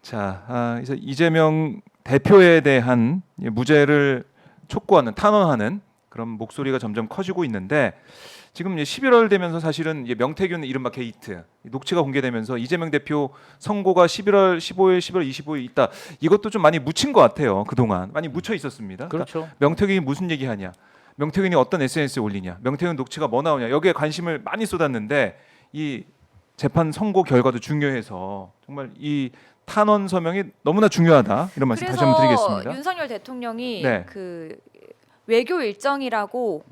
그래서 이재명 대표에 대한 무죄를 촉구하는 탄원하는 그런 목소리가 점점 커지고 있는데 지금 이제 11월 되면서 사실은 명태균 이른바 게이트 녹취가 공개되면서 이재명 대표 선고가 11월 15일, 11월 25일 있다. 이것도 좀 많이 묻힌 것 같아요. 그동안 많이 묻혀 있었습니다. 그렇죠. 그러니까 명태균이 무슨 얘기하냐, 명태균이 어떤 SNS에 올리냐, 명태균 녹취가 뭐 나오냐, 여기에 관심을 많이 쏟았는데 이 재판 선고 결과도 중요해서 정말 이 탄원 서명이 너무나 중요하다 이런 말씀 다시 한번 드리겠습니다. 그래서 윤석열 대통령이 네. 그 외교 일정이라고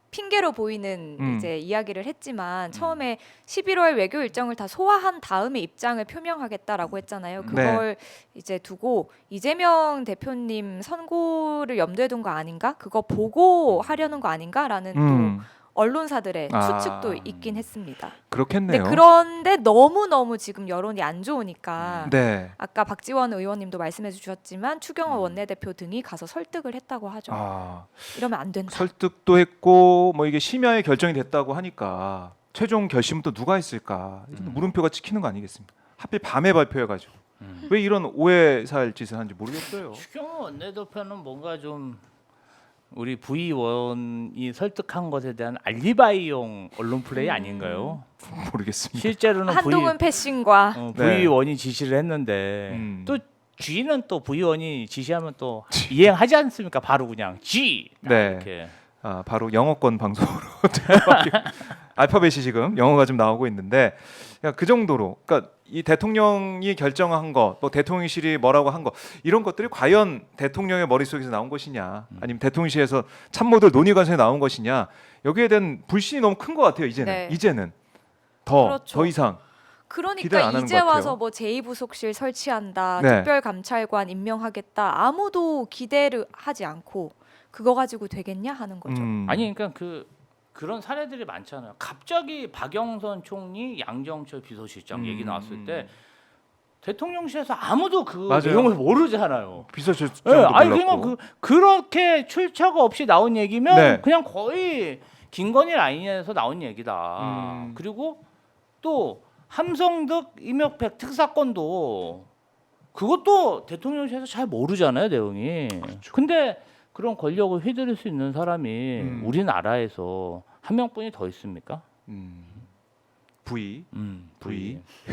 핑계로 보이는 이제 이야기를 했지만 처음에 11월 외교 일정을 다 소화한 다음에 입장을 표명하겠다라고 했잖아요. 그걸 이제 두고 이재명 대표님 선고를 염두에 둔 거 아닌가? 그거 보고 하려는 거 아닌가라는 또 언론사들의 추측도 있긴 했습니다. 그렇겠네요. 그런데 너무 지금 여론이 안 좋으니까 네. 아까 박지원 의원님도 말씀해 주셨지만 추경호 원내대표 등이 가서 설득을 했다고 하죠. 이러면 안 된다. 설득도 했고 뭐 이게 심야에 결정이 됐다고 하니까 최종 결심은 또 누가 했을까? 물음표가 찍히는 거 아니겠습니까? 하필 밤에 발표해가지고 왜 이런 오해 살 짓을 하는지 모르겠어요. 추경호 원내대표는 뭔가 좀 우리 부의원이 설득한 것에 대한 알리바이용 언론 플레이 아닌가요? 모르겠습니다. 실제로는 한동훈 패싱과 부의원이 지시를 했는데 또 G는 또 부의원이 지시하면 또 이행하지 않습니까? 바로 그냥 G. 네. 이렇게. 바로 영어권 방송으로 알파벳이 지금 영어가 좀 나오고 있는데 그 정도로 그러니까 이 대통령이 결정한 거, 또 대통령실이 뭐라고 한 거 이런 것들이 과연 대통령의 머릿속에서 나온 것이냐, 아니면 대통령실에서 참모들 논의 과정에 나온 것이냐, 여기에 대한 불신이 너무 큰 것 같아요. 이제는 더 이상. 기대를 안 그러니까 하는 이제 것 같아요. 와서 뭐 제2부속실 설치한다, 네. 특별감찰관 임명하겠다, 아무도 기대를 하지 않고 그거 가지고 되겠냐 하는 거죠. 아니 그러니까 그런 사례들이 많잖아요. 갑자기 박영선 총리, 양정철 비서실장 얘기 나왔을 때 대통령실에서 아무도 그 맞아요. 내용을 모르잖아요. 비서실장도 네, 아니 몰랐고. 그냥 그렇게 출처가 없이 나온 얘기면 네. 그냥 거의 김건희 라인에서 나온 얘기다. 그리고 또 함성득 임혁백 특사건도 그것도 대통령실에서 잘 모르잖아요, 내용이. 그렇죠. 근데 그런 권력을 휘두를 수 있는 사람이 우리나라에서 한 명뿐이 더 있습니까? V.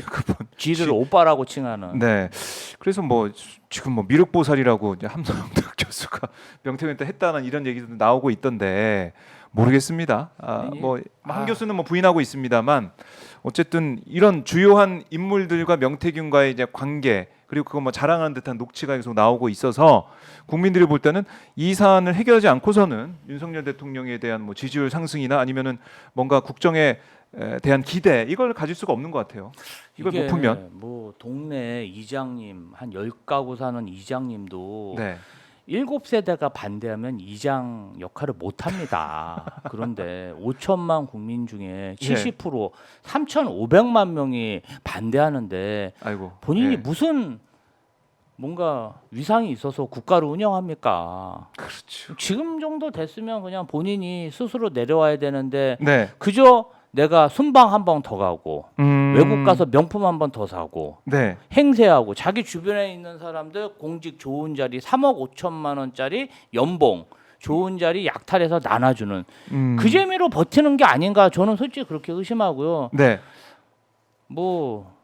그분 G를 오빠라고 칭하는. 네. 그래서 뭐 지금 뭐 미륵보살이라고 이제 함성득 교수가 명태균 때 했다는 이런 얘기도 나오고 있던데 모르겠습니다. 한 교수는 뭐 부인하고 있습니다만 어쨌든 이런 주요한 인물들과 명태균과의 이제 관계, 그리고 그거 뭐 자랑하는 듯한 녹취가 계속 나오고 있어서 국민들이 볼 때는 이 사안을 해결하지 않고서는 윤석열 대통령에 대한 뭐 지지율 상승이나 아니면은 뭔가 국정에 대한 기대, 이걸 가질 수가 없는 것 같아요. 이걸 못 풀면 뭐 동네 이장님 한 10가구 사는 이장님도 네. 7세대가 반대하면 이장 역할을 못 합니다. 그런데 5천만 국민 중에 70% 3,500만 명이 반대하는데 아이고. 본인이 무슨 뭔가 위상이 있어서 국가를 운영합니까? 그렇죠. 지금 정도 됐으면 그냥 본인이 스스로 내려와야 되는데 네. 그저 내가 순방 한 번 더 가고 외국 가서 명품 한 번 더 사고 네. 행세하고 자기 주변에 있는 사람들 공직 좋은 자리 3억 5천만 원짜리 연봉 좋은 자리 약탈해서 나눠주는 그 재미로 버티는 게 아닌가, 저는 솔직히 그렇게 의심하고요. 네. 뭐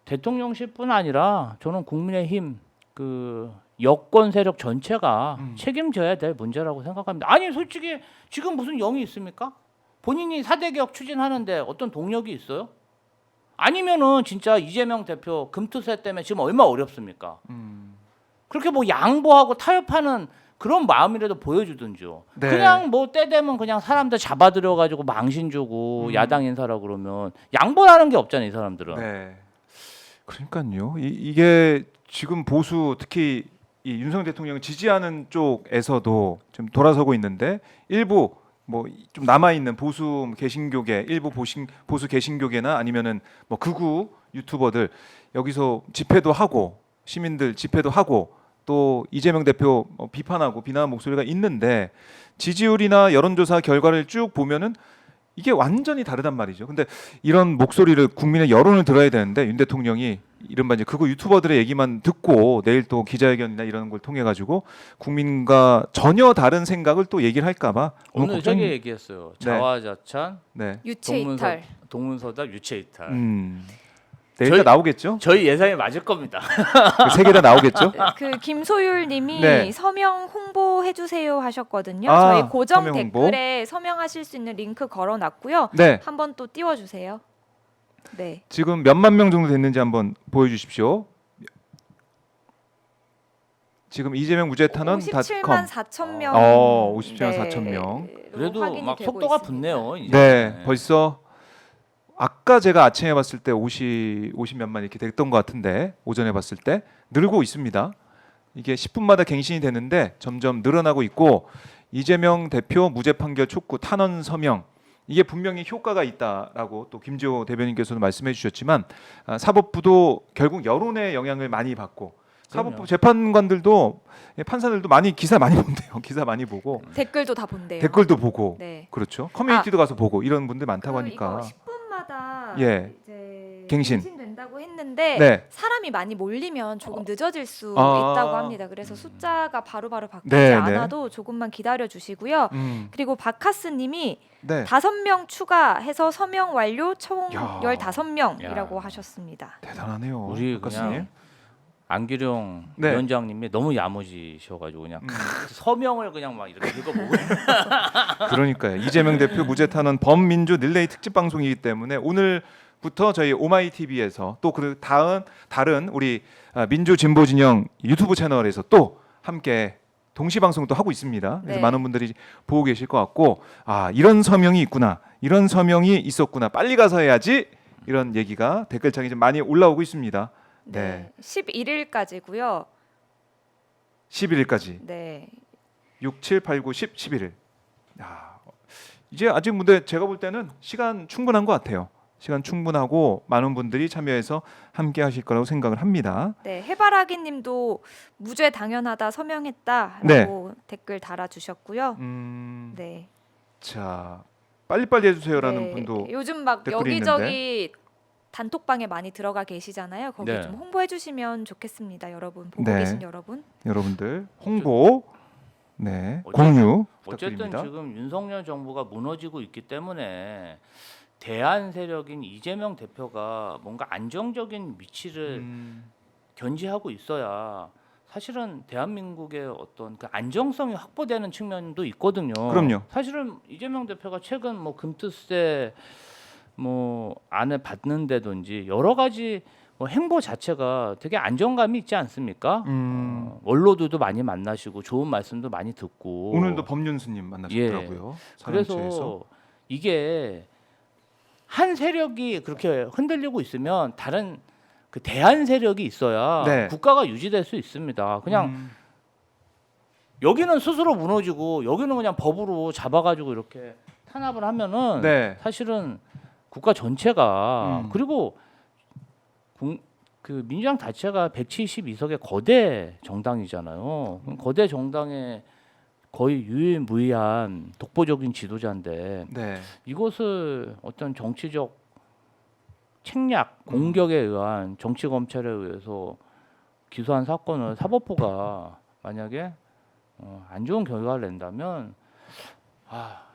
대통령실뿐 아니라 저는 국민의힘 그 여권 세력 전체가 책임져야 될 문제라고 생각합니다. 아니 솔직히 지금 무슨 영이 있습니까? 본인이 4대 개혁 추진하는데 어떤 동력이 있어요? 아니면은 진짜 이재명 대표 금투세 때문에 지금 얼마 어렵습니까? 그렇게 뭐 양보하고 타협하는 그런 마음이라도 보여주든지요. 네. 그냥 뭐 때 되면 그냥 사람들 잡아들여 가지고 망신 주고 야당 인사라 그러면 양보하는 게 없잖아요, 이 사람들은. 네. 그러니까요. 이게 지금 보수, 특히 이 윤석열 대통령을 지지하는 쪽에서도 좀 돌아서고 있는데 일부 뭐 좀 남아 있는 보수 개신교계, 일부 보수 개신교계나 아니면은 뭐 극우 유튜버들 여기서 집회도 하고 시민들 집회도 하고 또 이재명 대표 비판하고 비난하는 목소리가 있는데 지지율이나 여론조사 결과를 쭉 보면은 이게 완전히 다르단 말이죠. 근데 이런 목소리를 국민의 여론을 들어야 되는데 윤 대통령이 이른바 이제 그거 유튜버들의 얘기만 듣고 내일 또 기자회견이나 이런 걸 통해 가지고 국민과 전혀 다른 생각을 또 얘기를 할까봐 오늘 걱정이- 저게 얘기했어요. 네. 자화자찬, 네. 유체 이탈. 동문서답, 유체 이탈. 내일 저희- 다 나오겠죠? 저희 예상이 맞을 겁니다. 세 개 다 나오겠죠? 그 김소율님이 네. 서명 홍보해 주세요 하셨거든요. 아, 저희 고정 서명 홍보. 댓글에 서명하실 수 있는 링크 걸어놨고요. 네. 한번 또 띄워주세요. 네. 지금 몇만 명 정도 됐는지 한번 보여주십시오. 지금 이재명 무죄 탄원 57만 4천 명. 57만 4천 명. 그래도 확인이 막 되고 속도가 있습니다. 붙네요. 이제. 네, 벌써 아까 제가 아침에 봤을 때 50 몇만 이렇게 됐던 것 같은데 오전에 봤을 때 늘고 있습니다. 이게 10분마다 갱신이 되는데 점점 늘어나고 있고 이재명 대표 무죄 판결 촉구 탄원 서명 이게 분명히 효과가 있다라고 또 김지호 대변인께서도 말씀해 주셨지만 사법부도 결국 여론의 영향을 많이 받고 사법부 그럼요. 재판관들도 판사들도 많이 기사 많이 본대요. 기사 많이 보고 댓글도 다 본대요. 댓글도 보고 네. 그렇죠. 커뮤니티도 가서 보고 이런 분들 많다고 그럼 하니까. 이거 10분마다 예. 이제 갱신. 갱신된다고 했는데 네. 사람이 많이 몰리면 조금 늦어질 수 아. 있다고 합니다. 그래서 숫자가 바로바로 바뀌지 네, 네. 않아도 조금만 기다려 주시고요. 그리고 바카스님이 네. 5명 추가해서 서명 완료 총 야. 15명이라고 야. 어, 하셨습니다. 대단하네요. 우리 박사님. 그냥 안규령 네. 위원장님이 너무 야무지셔가지고 그냥 서명을 그냥 막 이렇게 읽어보고 그러니까요. 이재명 대표 무죄 탄원 범민주 릴레이 특집 방송이기 때문에 오늘부터 저희 오마이 TV에서 또 그 다른 우리 민주 진보 진영 유튜브 채널에서 또 함께 동시 방송도 하고 있습니다. 그래서 네. 많은 분들이 보고 계실 것 같고 이런 서명이 있구나. 이런 서명이 있었구나. 빨리 가서 해야지. 이런 얘기가 댓글창에 좀 많이 올라오고 있습니다. 네. 11일까지고요. 11일까지. 네. 6, 7, 8, 9, 10, 11일. 이제 아직 근데 제가 볼 때는 시간 충분한 것 같아요. 시간 충분하고 많은 분들이 참여해서 함께 하실 거라고 생각을 합니다. 네, 해바라기 님도 무죄 당연하다 서명했다라고 네. 댓글 달아 주셨고요. 네. 네. 자, 빨리빨리 해주세요라는 네, 분도 요즘 막 댓글이 여기저기 단톡방에 많이 들어가 계시잖아요. 거기 네. 좀 홍보해 주시면 좋겠습니다. 여러분 보고 네. 계신 여러분. 여러분들 홍보, 네, 어쨌든- 공유 어쨌든 부탁드립니다. 지금 윤석열 정부가 무너지고 있기 때문에 대안 세력인 이재명 대표가 뭔가 안정적인 위치를 견지하고 있어야 사실은 대한민국의 어떤 그 안정성이 확보되는 측면도 있거든요. 그럼요. 사실은 이재명 대표가 최근 뭐 금투세 뭐 안을 받는다든지 여러 가지 뭐 행보 자체가 되게 안정감이 있지 않습니까? 원로들도 많이 만나시고 좋은 말씀도 많이 듣고 오늘도 법륜스님 만나셨더라고요. 사랑제에서. 그래서 이게 한 세력이 그렇게 흔들리고 있으면 다른 그 대안 세력이 있어야 네. 국가가 유지될 수 있습니다. 그냥 여기는 스스로 무너지고 여기는 그냥 법으로 잡아가지고 이렇게 탄압을 하면은 네. 사실은 국가 전체가 그리고 그 민주당 자체가 172석의 거대 정당이잖아요. 그럼 거대 정당의 거의 유일무이한 독보적인 지도자인데 네. 이것을 어떤 정치적 책략, 공격에 의한 정치 검찰에 의해서 기소한 사건을 사법부가 만약에 안 좋은 결과를 낸다면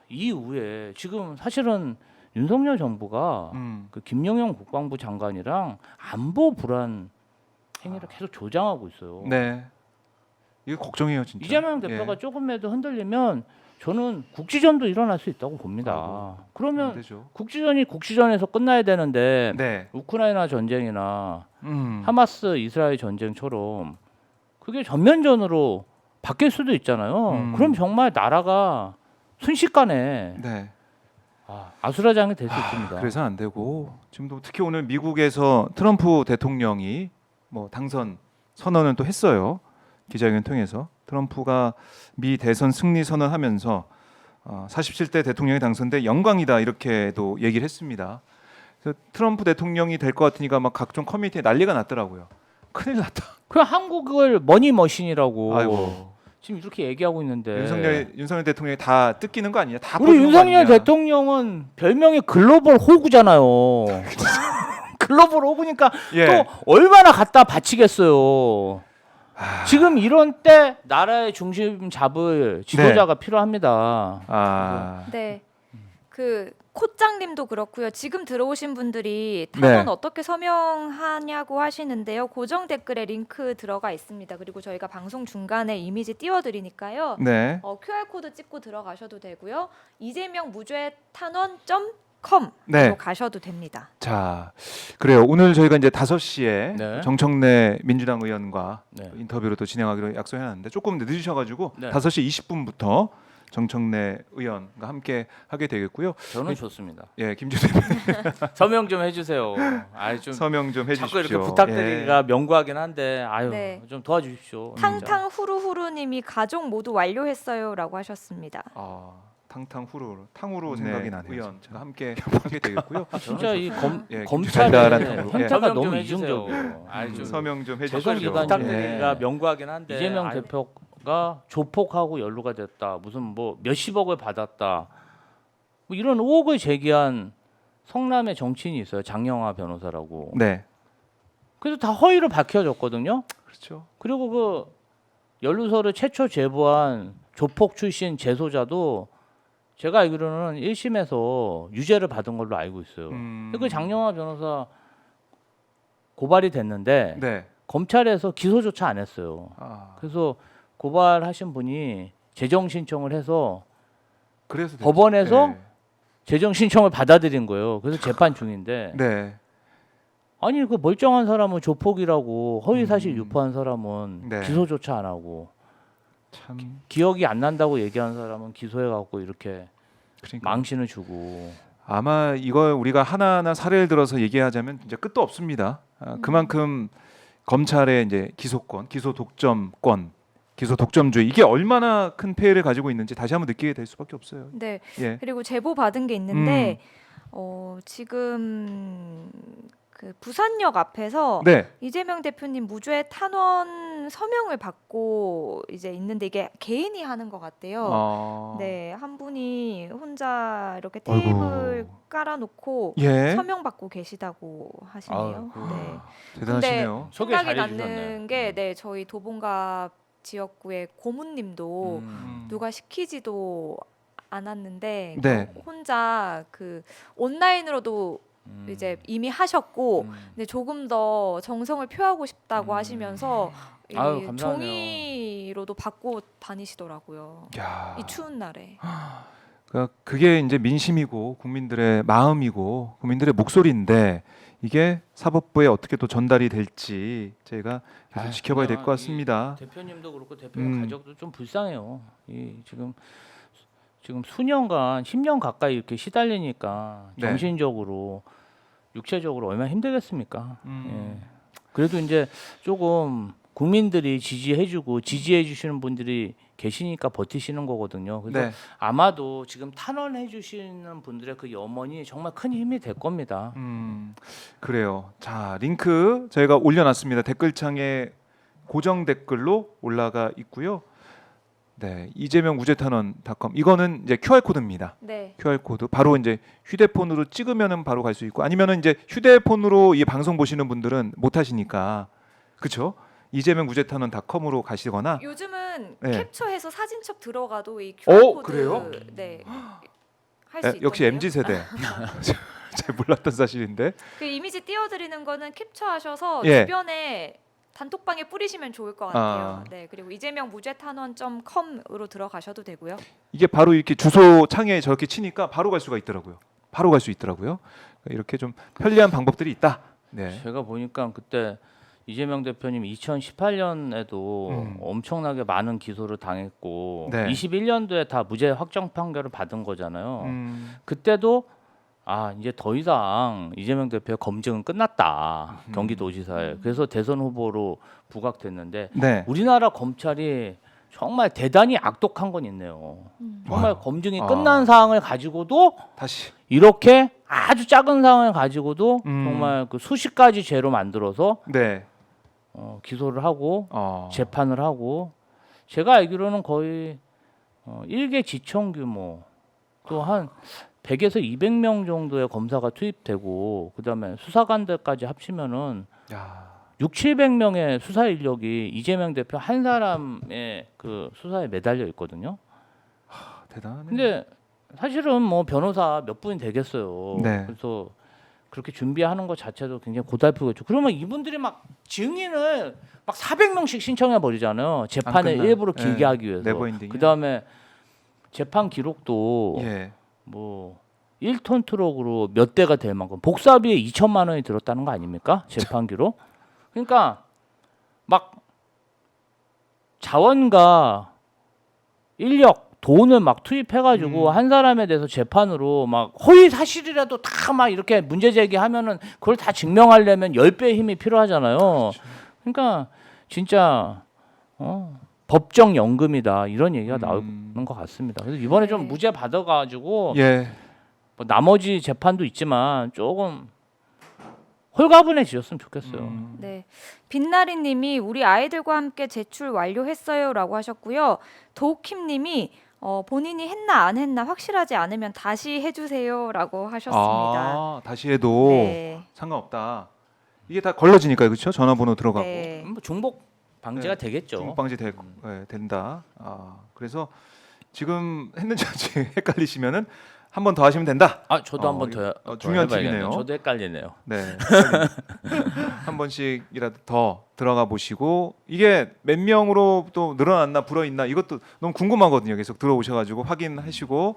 이후에 지금 사실은 윤석열 정부가 그 김영현 국방부 장관이랑 안보 불안 행위를 계속 조장하고 있어요. 네. 이거 걱정해요, 진짜. 이재명 대표가 조금이라도 흔들리면 저는 국지전도 일어날 수 있다고 봅니다. 안 그러면 되죠. 국지전이 국지전에서 끝나야 되는데 네. 우크라이나 전쟁이나 하마스 이스라엘 전쟁처럼 그게 전면전으로 바뀔 수도 있잖아요. 그럼 정말 나라가 순식간에 네. 아수라장이 될 수 있습니다. 그래서 안 되고 지금도 특히 오늘 미국에서 트럼프 대통령이 뭐 당선 선언을 또 했어요. 기자회견 통해서 트럼프가 미 대선 승리 선언하면서 47대 대통령이 당선돼 영광이다 이렇게도 얘기를 했습니다. 그래서 트럼프 대통령이 될 것 같으니까 막 각종 커뮤니티에 난리가 났더라고요. 큰일 났다. 그 한국을 머니머신이라고 아이고. 지금 이렇게 얘기하고 있는데 윤석열 대통령이 다 뜯기는 거 아니냐? 다 우리 퍼주는 거 윤석열 아니냐? 대통령은 별명이 글로벌 호구잖아요. 글로벌 호구니까 예. 또 얼마나 갖다 바치겠어요. 지금 이런 때 나라의 중심 잡을 지도자가 필요합니다. 아, 네. 그 코장님도 그렇고요. 지금 들어오신 분들이 탄원 네. 어떻게 서명하냐고 하시는데요. 고정 댓글에 링크 들어가 있습니다. 그리고 저희가 방송 중간에 이미지 띄워드리니까요. 네. QR 코드 찍고 들어가셔도 되고요. 이재명 무죄 탄원.com 네. 가셔도 됩니다. 자, 그래요. 오늘 저희가 이제 5시에 네. 정청래 민주당 의원과 네. 인터뷰를 또 진행하기로 약속해놨는데 조금 늦으셔가지고 네. 5시 20분부터 정청래 의원과 함께 하게 되겠고요. 저는 좋습니다. 예, 김준호 대표 서명 좀 해주세요. 좀 서명 좀 자꾸 해주십시오. 이렇게 부탁드리기가 명구하긴 한데 네. 좀 도와주십시오. 탕탕 후루후루님이 가족 모두 완료했어요라고 하셨습니다. 아, 탕탕 후루 탕후루 네. 생각이 나네요. 의원과 함께 하게 되겠고요. 진짜 이 예, 검찰의 달달한 형태가 예. 너무 이중적이에요. 서명 좀 재선 해주십시오. 기간이 예. 부탁드리기가 명구하긴 한데 이재명 대표가 조폭하고 연루가 됐다. 무슨 뭐 몇십억을 받았다. 뭐 이런 의혹을 제기한 성남의 정치인이 있어요. 장영하 변호사라고. 네, 그래서 다 허위로 밝혀졌거든요. 그렇죠. 그리고 그 연루서를 최초 제보한 조폭 출신 재소자도 제가 알기로는 1심에서 유죄를 받은 걸로 알고 있어요. 그 장영하 변호사 고발이 됐는데 네. 검찰에서 기소조차 안 했어요. 아, 그래서 고발하신 분이 재정 신청을 해서 그래서 됐- 법원에서 네. 재정 신청을 받아들인 거예요. 그래서 재판 중인데 네. 아니 그 멀쩡한 사람은 조폭이라고 허위 사실 유포한 사람은 네. 기소조차 안 하고 참 기억이 안 난다고 얘기한 사람은 기소해 갖고 이렇게 그러니까 망신을 주고 아마 이걸 우리가 하나하나 사례를 들어서 얘기하자면 이제 끝도 없습니다. 그만큼 검찰의 이제 기소권, 기소 독점권, 기소 독점주의 이게 얼마나 큰 폐해를 가지고 있는지 다시 한번 느끼게 될 수밖에 없어요. 네. 예. 그리고 제보 받은 게 있는데 지금 그 부산역 앞에서 네. 이재명 대표님 무죄 탄원 서명을 받고 이제 있는데 이게 개인이 하는 것 같대요. 네, 한 분이 혼자 이렇게 테이블 아이고. 깔아놓고 예. 서명 받고 계시다고 하시네요. 아이고. 네. 대단하시네요. 소개 생각이 잘해주셨네. 나는 게 네, 저희 도봉갑 지역구의 고문님도 누가 시키지도 않았는데 네. 혼자 그 온라인으로도 이제 이미 하셨고 근데 조금 더 정성을 표하고 싶다고 하시면서 이 아유, 감사하네요. 종이로도 받고 다니시더라고요. 야. 이 추운 날에. 그러니까 그게 이제 민심이고 국민들의 마음이고 국민들의 목소리인데 이게 사법부에 어떻게 또 전달이 될지 저희가 계속 지켜봐야 될 것 같습니다. 대표님도 그렇고 대표님 가족도 좀 불쌍해요. 이 지금 수년간 10년 가까이 이렇게 시달리니까 네. 정신적으로 육체적으로 얼마나 힘들겠습니까? 음. 예. 그래도 이제 조금 국민들이 지지해주고 지지해주시는 분들이 계시니까 버티시는 거거든요. 그래서 네. 아마도 지금 탄원해주시는 분들의 그 염원이 정말 큰 힘이 될 겁니다. 그래요. 자, 링크 저희가 올려놨습니다. 댓글창에 고정 댓글로 올라가 있고요. 네, 이재명 무죄탄원.com 이거는 이제 QR 코드입니다. 네. QR 코드 바로 이제 휴대폰으로 찍으면은 바로 갈 수 있고 아니면은 이제 휴대폰으로 이 방송 보시는 분들은 못 하시니까 그렇죠? 이재명 무죄탄원.com으로 가시거나 요즘은 네. capture해서 사진첩 들어가도 이 QR 오, 코드 그래요? 네. 할 수 있던데요. 역시 MZ 세대. 잘 몰랐던 사실인데. 그 이미지 띄워드리는 거는 캡처하셔서 예. 주변에 단톡방에 뿌리시면 좋을 것 같아요. 아. 네, 그리고 이재명 무죄탄원.com으로 들어가셔도 되고요. 이게 바로 이렇게 주소 창에 저렇게 치니까 바로 갈 수가 있더라고요. 바로 갈 수 있더라고요. 이렇게 좀 편리한 방법들이 있다. 네. 제가 보니까 그때 이재명 대표님 2018년에도 엄청나게 많은 기소를 당했고 네. 21년도에 다 무죄 확정 판결을 받은 거잖아요. 그때도 이제 더 이상 이재명 대표의 검증은 끝났다. 경기도지사에. 그래서 대선 후보로 부각됐는데 네. 우리나라 검찰이 정말 대단히 악독한 건 있네요. 정말 아유. 검증이 끝난 사항을 가지고도 다시. 이렇게 아주 작은 사항을 가지고도 음. 정말 그 수십 가지 죄로 만들어서 네. 기소를 하고 재판을 하고 제가 알기로는 거의 일개 지청 규모 또 한 100에서 200명 정도의 검사가 투입되고 그다음에 수사관들까지 합치면은 야, 6, 700명의 수사 인력이 이재명 대표 한 사람의 그 수사에 매달려 있거든요. 대단하네. 근데 사실은 뭐 변호사 몇 분이 되겠어요. 네. 그래서 그렇게 준비하는 것 자체도 굉장히 고달프겠죠. 그러면 이분들이 막 증인을 막 400명씩 신청해 버리잖아요. 재판을 끝나. 일부러 길게 예. 하기 위해서. 네버엔딩이요? 그다음에 재판 기록도 예. 뭐 1톤 트럭으로 몇 대가 될 만큼 복사비에 2천만 원이 들었다는 거 아닙니까? 재판 기록. 그러니까 막 자원과 인력 돈을 막 투입해가지고 한 사람에 대해서 재판으로 막 허위 사실이라도 다 막 이렇게 문제 제기하면은 그걸 다 증명하려면 10배의 힘이 필요하잖아요. 그러니까 진짜 법정 연금이다 이런 얘기가 나오는 것 같습니다. 그래서 이번에 좀 무죄 받아가지고 예. 뭐 나머지 재판도 있지만 조금 홀가분해지셨으면 좋겠어요. 네, 빛나리님이 우리 아이들과 함께 제출 완료했어요라고 하셨고요. 도킴님이 본인이 했나 안 했나 확실하지 않으면 다시 해주세요라고 하셨습니다. 아, 다시 해도 네. 상관없다. 이게 다 걸러지니까요, 그렇죠? 전화번호 들어가고 네. 뭐 중복 방지가 되겠죠. 중복방지 된다. 그래서 지금 했는지 아직 헷갈리시면은 한 번 더 하시면 된다. 아 저도 한 번 더 중요한 해봐야겠네요. 팁이네요. 저도 헷갈리네요. 네, 한 번씩이라도 더 들어가 보시고 이게 몇 명으로 또 늘어났나 불어있나 이것도 너무 궁금하거든요. 계속 들어오셔가지고 확인하시고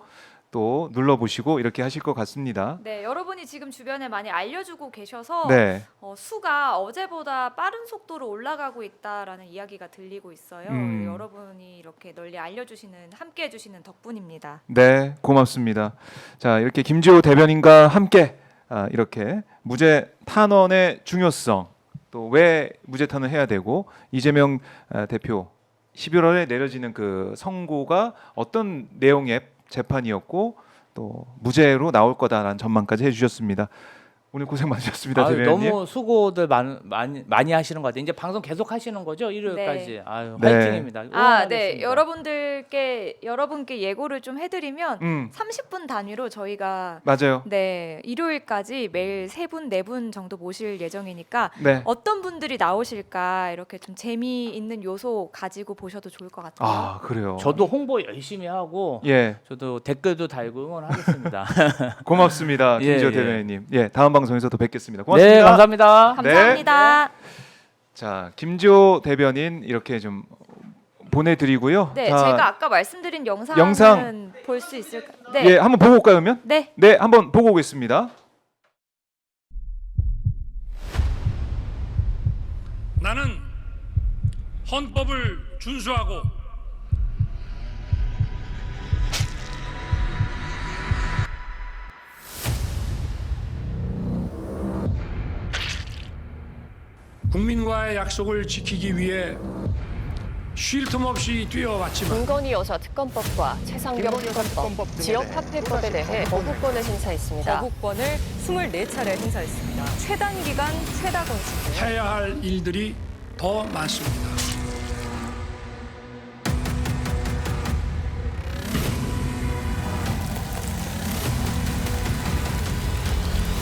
또 눌러보시고 이렇게 하실 것 같습니다. 네, 여러분이 지금 주변에 많이 알려주고 계셔서 네, 수가 어제보다 빠른 속도로 올라가고 있다라는 이야기가 들리고 있어요. 여러분이 이렇게 널리 알려주시는, 함께해주시는 덕분입니다. 네, 고맙습니다. 자, 이렇게 김지호 대변인과 함께 이렇게 무죄 탄원의 중요성, 또 왜 무죄 탄원 해야 되고 이재명 대표 11월에 내려지는 그 선고가 어떤 내용의 재판이었고 또 무죄로 나올 거다라는 전망까지 해주셨습니다. 오늘 고생 많으셨습니다, 아유, 대변인님. 너무 수고들 많이 하시는 것 같아요. 이제 방송 계속 하시는 거죠? 일요일까지. 네. 아유, 네. 화이팅입니다. 네, 응원하겠습니다. 여러분께 예고를 좀 해드리면 30분 단위로 저희가 맞아요. 네, 일요일까지 매일 3분, 4분 정도 모실 예정이니까 네. 어떤 분들이 나오실까 이렇게 좀 재미있는 요소 가지고 보셔도 좋을 것 같아요. 아, 그래요. 저도 홍보 열심히 하고 예, 저도 댓글도 달고 응원하겠습니다. 고맙습니다, 예, 김지호 예. 대변인님. 예, 다음 방송에서 또 뵙겠습니다. 고맙습니다. 네, 감사합니다. 감사합니다. 자, 김지호 대변인 이렇게 좀 보내드리고요. 네, 자, 제가 아까 말씀드린 영상은 영상. 볼 수 있을까? 네, 예, 한번 보고 올까요, 그러면? 네. 네, 한번 보고 오겠습니다. 나는 헌법을 준수하고 국민과의 약속을 지키기 위해 쉴 틈 없이 뛰어왔지만 김건희 여사 특검법과 최상병 특검법, 지역화폐법에 대해 거부권을 행사했습니다. 거부권을 24차례 행사했습니다. 최단 기간 최다 건수. 해야 할 일들이 더 많습니다.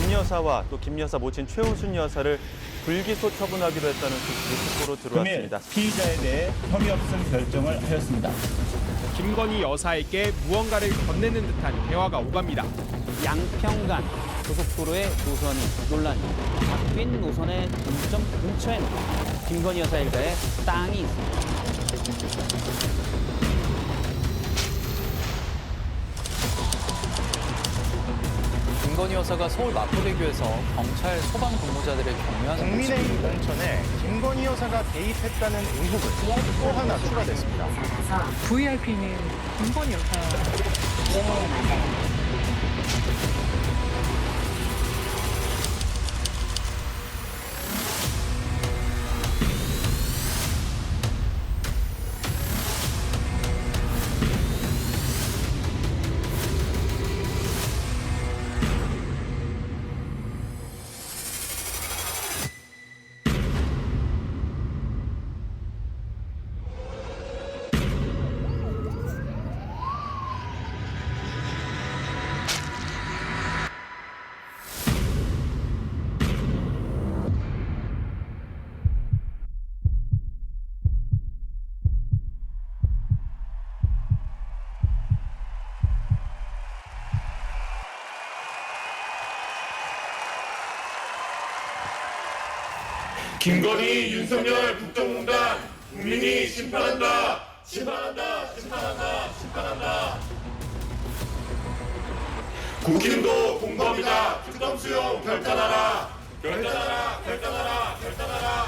김 여사와 또 김 여사 모친 최우순 여사를 불기소 처분하기로 했다는 소식이 속보로 들어왔습니다. 피의자에 대해 혐의 없음 결정을 하였습니다. 김건희 여사에게 무언가를 건네는 듯한 대화가 오갑니다. 양평간 고속도로의 노선 논란, 바뀐 노선의 분점 근처에는 김건희 여사 일가의 땅이 있습니다. 김건희 여사가 서울 마포대교에서 경찰 소방 근무자들을 격려하는 국민의힘 공천에 김건희 여사가 개입했다는 의혹은 또 하나 추가됐습니다. VIP는 김건희 여사. 김건희, 윤석열 국정농단 국민이 심판한다. 심판한다. 심판한다. 심판한다. 국힘도 공범이다. 특검 수용 결단하라. 결단하라. 결단하라. 결단하라.